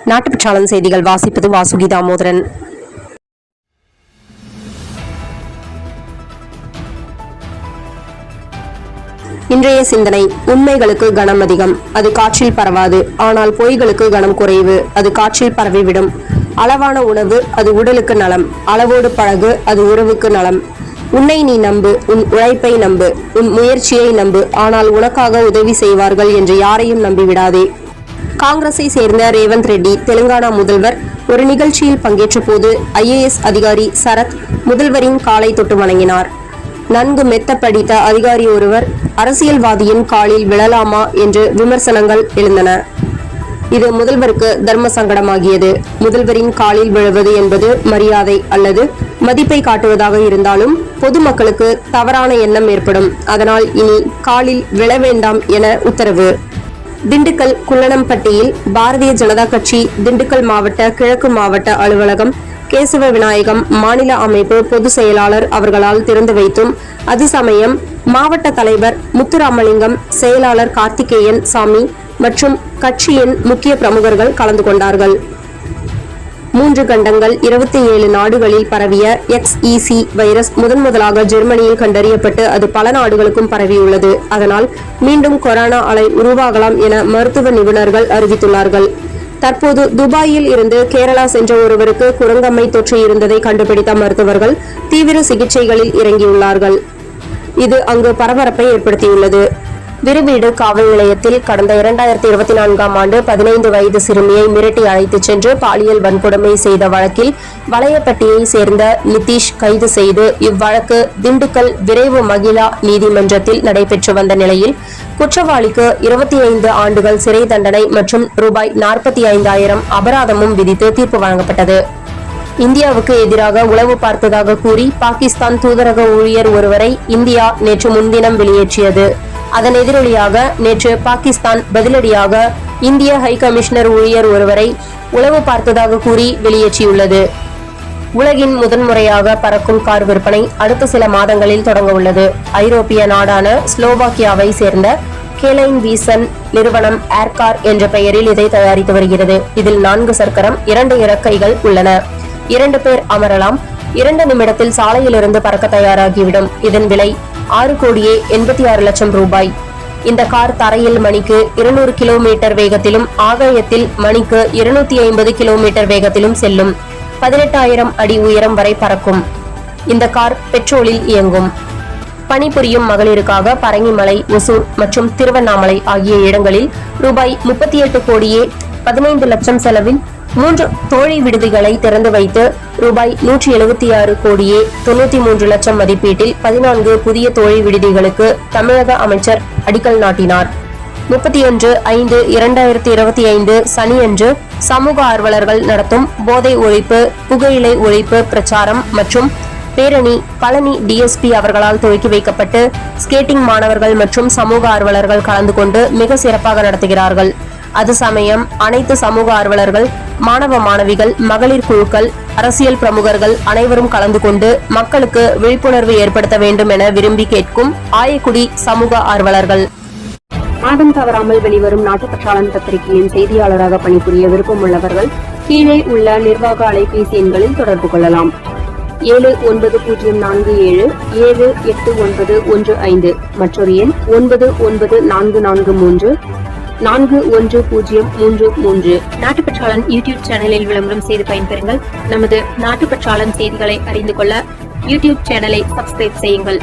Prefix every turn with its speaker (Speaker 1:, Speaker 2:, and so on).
Speaker 1: நாட்டுப்பற்றாளன் செய்திகள் வாசிப்பது வாசுகி தாமோதரன். இன்றைய சிந்தனை: உண்மைகளுக்கு கனம் அதிகம், அது காற்றில் பரவாது. ஆனால் பொய்களுக்கு கனம் குறைவு, அது காற்றில் பரவிவிடும். அளவான உணவு, அது உடலுக்கு நலம். அளவோடு பழகு, அது உறவுக்கு நலம். உன்னை நீ நம்பு, உன் உழைப்பை நம்பு, உன் முயற்சியை நம்பு. ஆனால் உனக்காக உதவி செய்வார்கள் என்று யாரையும் நம்பிவிடாதே. காங்கிரஸை சேர்ந்த ரேவந்த் ரெட்டி தெலுங்கானா முதல்வர் ஒரு நிகழ்ச்சியில் பங்கேற்ற போது IAS அதிகாரி சரத் முதல்வரின் காலை தொட்டு வணங்கினார். நன்கு மெத்த படித்த அதிகாரி ஒருவர் அரசியல்வாதியின் காலில் விழலாமா என்று விமர்சனங்கள் எழுந்தன. இது முதல்வருக்கு தர்ம சங்கடமாகியது. முதல்வரின் காலில் விழுவது என்பது மரியாதை அல்லது மதிப்பை காட்டுவதாக இருந்தாலும் பொதுமக்களுக்கு தவறான எண்ணம் ஏற்படும். அதனால் இனி காலில் விழ வேண்டாம் என உத்தரவு. திண்டுக்கல் குள்ளனம்பட்டியில் பாரதிய ஜனதா கட்சி திண்டுக்கல் மாவட்ட கிழக்கு மாவட்ட அலுவலகம் கேசவ விநாயகம் மாநில அமைப்பு பொதுச் செயலாளர் அவர்களால் திறந்து வைத்தும், அது சமயம் மாவட்ட தலைவர் முத்துராமலிங்கம், செயலாளர் கார்த்திகேயன் சாமி மற்றும் கட்சியின் முக்கிய பிரமுகர்கள் கலந்து கொண்டார்கள். 3 கண்டங்கள் 27 நாடுகளில் பரவிய XEC வைரஸ் முதலாக ஜெர்மனியில் கண்டறியப்பட்டு அது பல நாடுகளுக்கும் பரவியுள்ளது. அதனால் மீண்டும் கொரோனா அலை உருவாகலாம் என மருத்துவ நிபுணர்கள் அறிவித்துள்ளார்கள். தற்போது துபாயில் இருந்து கேரளா சென்ற ஒருவருக்கு குரங்கம்மை தொற்று இருந்ததை கண்டுபிடித்த மருத்துவர்கள் தீவிர சிகிச்சைகளில் இறங்கியுள்ளார்கள். இது அங்கு பரபரப்பை ஏற்படுத்தியுள்ளது. விருவீடு காவல் நிலையத்தில் கடந்த 2024ஆம் ஆண்டு 15 வயது சிறுமியை மிரட்டி அழைத்துச் சென்று பாலியல் வன்கொடுமை செய்த வழக்கில் வளையப்பட்டியை சேர்ந்த நிதிஷ் கைது செய்து இவ்வழக்கு திண்டுக்கல் விரைவு மகிழா நீதிமன்றத்தில் நடைபெற்று வந்த நிலையில் குற்றவாளிக்கு 25 ஆண்டுகள் சிறை தண்டனை மற்றும் ரூபாய் 45,000 அபராதமும் விதித்து தீர்ப்பு வழங்கப்பட்டது. இந்தியாவுக்கு எதிராக உளவு பார்த்ததாக கூறி பாகிஸ்தான் தூதரக ஊழியர் ஒருவரை இந்தியா நேற்று முன்தினம் வெளியேற்றியது. அதன் எதிரொலியாக நேற்று பாகிஸ்தான் பதிலடியாக இந்திய ஹை கமிஷனர் ஊழியர் ஒருவரை உளவு பார்த்ததாக கூறி வெளியேற்றியுள்ளது. உலகின் முதன்முறையாக பறக்கும் கார் விற்பனை அடுத்த சில மாதங்களில் தொடங்க உள்ளது. ஐரோப்பிய நாடான ஸ்லோவாக்கியாவை சேர்ந்த கேலைன் வீசன் நிறுவனம் ஏர்கார் என்ற பெயரில் இதை தயாரித்து வருகிறது. இதில் 4 சக்கரம் 2 இறக்கைகள் உள்ளன. 2 பேர் அமரலாம். 2 நிமிடத்தில் சாலையிலிருந்து பறக்க தயாராகிவிடும். இதன் விலை 6,86,00,000 ரூபாய். இந்த கார் தரையில் மணிக்கு 200 கிலோமீட்டர் வேகத்திலும் ஆகாயத்தில் மணிக்கு 250 கிலோமீட்டர் வேகத்திலும் செல்லும். 18,000 அடி உயரம் வரை பறக்கும். இந்த கார் பெட்ரோலில் இயங்கும். பணிபுரியும் மகளிருக்காக பரங்கிமலை, ஒசூர் மற்றும் திருவண்ணாமலை ஆகிய இடங்களில் ரூபாய் 38,15,00,000 செலவில் 3 தோழி விடுதிகளை திறந்து வைத்து ரூபாய் 176,93,00,000 மதிப்பீட்டில் 14 புதிய தோழி விடுதிகளுக்கு தமிழக அமைச்சர் அடிக்கல் நாட்டினார். 31/5/2025 சனியன்று சமூக ஆர்வலர்கள் நடத்தும் போதை ஒழிப்பு, புகையிலை ஒழிப்பு பிரச்சாரம் மற்றும் பேரணி பழனி DSP அவர்களால் துவக்கி வைக்கப்பட்டு ஸ்கேட்டிங் மாணவர்கள் மற்றும் சமூக ஆர்வலர்கள் கலந்து கொண்டு மிக சிறப்பாக நடத்துகிறார்கள். அது சமயம் அனைத்து சமூக ஆர்வலர்கள், மாணவ மாணவிகள், மகளிர் குழுக்கள், அரசியல் பிரமுகர்கள் அனைவரும் கலந்து கொண்டு மக்களுக்கு விழிப்புணர்வு ஏற்படுத்த வேண்டும் என விரும்பி கேட்கும் ஆயக்குடி சமூக ஆர்வலர்கள். மாதம் தவறாமல் வெளிவரும் நாட்டுப்பற்றாளன் பத்திரிகையின் செய்தியாளராக பணிபுரிய விருப்பம் உள்ளவர்கள் கீழே உள்ள நிர்வாக அலைபேசி எண்களில் தொடர்பு கொள்ளலாம். 7947789115 மற்றொரு எண் 9944341033. நாட்டுப்பற்றாளன் யூடியூப் சேனலில் விளம்பரம் செய்து பயன்பெறுங்கள். நமது நாட்டுப்பற்றாளன் செய்திகளை அறிந்து கொள்ள யூடியூப் சேனலை சப்ஸ்கிரைப் செய்யுங்கள்.